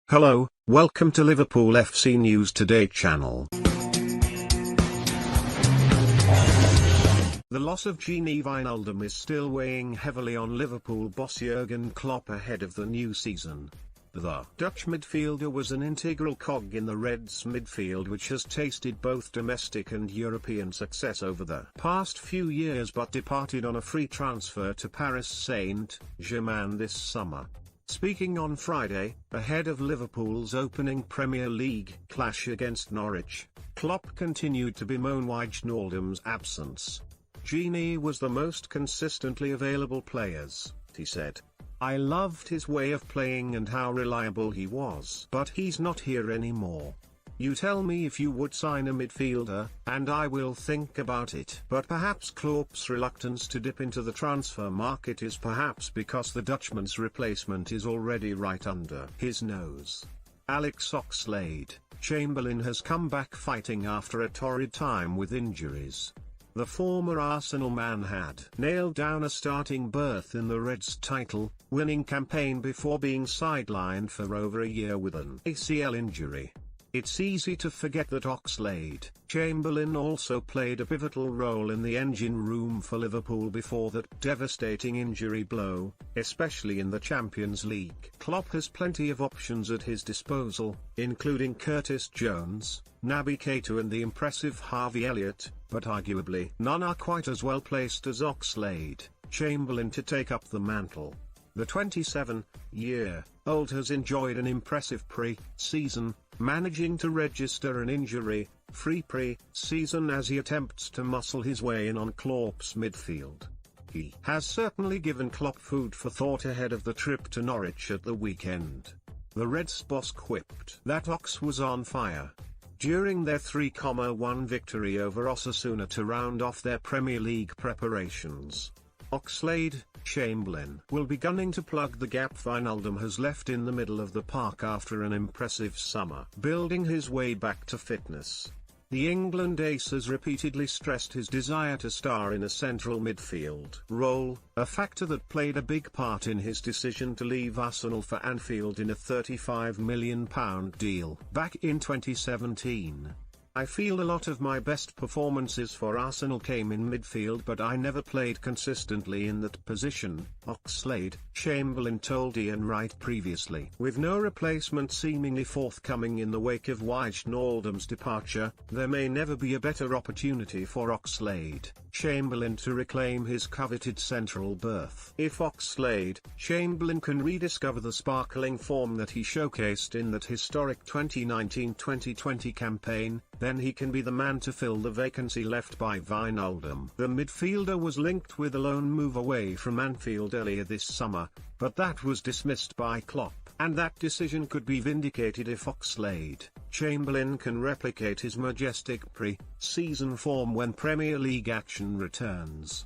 Hello, welcome to Liverpoolfc News Today channel. The loss of Gini Wijnaldum is still weighing heavily on Liverpool boss Jurgen Klopp ahead of the new season. The Dutch midfielder was an integral cog in the Reds' midfield, which has tasted both domestic and European success over the past few years, but departed on a free transfer to Paris Saint-Germain this summer. Speaking on Friday, ahead of Liverpool's opening Premier League clash against Norwich, Klopp continued to bemoan Wijnaldum's absence. "Gini was the most consistently available players," he said. "I loved his way of playing and how reliable he was. But he's not here anymore. You tell me if you would sign a midfielder, and I will think about it." But perhaps Klopp's reluctance to dip into the transfer market is perhaps because the Dutchman's replacement is already right under his nose. Alex Oxlade-Chamberlain has come back fighting after a torrid time with injuries. The former Arsenal man had nailed down a starting berth in the Reds' title-winning campaign before being sidelined for over a year with an ACL injury. It's easy to forget that Oxlade-Chamberlain also played a pivotal role in the engine room for Liverpool before that devastating injury blow, especially in the Champions League. Klopp has plenty of options at his disposal, including Curtis Jones, Naby Keita and the impressive Harvey Elliott, but arguably none are quite as well placed as Oxlade-Chamberlain to take up the mantle. The 27-year-old has enjoyed an impressive pre-season, managing to register an injury-free pre-season as he attempts to muscle his way in on Klopp's midfield. He has certainly given Klopp food for thought ahead of the trip to Norwich at the weekend. The Reds boss quipped that Ox was on fire during their 3-1 victory over Osasuna to round off their Premier League preparations. Oxlade-Chamberlain will be gunning to plug the gap Wijnaldum has left in the middle of the park after an impressive summer, building his way back to fitness. The England ace has repeatedly stressed his desire to star in a central midfield role, a factor that played a big part in his decision to leave Arsenal for Anfield in a £35 million deal back in 2017. "I feel a lot of my best performances for Arsenal came in midfield, but I never played consistently in that position," Oxlade-Chamberlain told Ian Wright previously. With no replacement seemingly forthcoming in the wake of Wijnaldum's departure, there may never be a better opportunity for Oxlade-Chamberlain to reclaim his coveted central berth. If Oxlade-Chamberlain can rediscover the sparkling form that he showcased in that historic 2019-2020 campaign, then he can be the man to fill the vacancy left by Wijnaldum. The midfielder was linked with a loan move away from Anfield earlier this summer, but that was dismissed by Klopp, and that decision could be vindicated if Oxlade-Chamberlain can replicate his majestic pre-season form when Premier League action returns.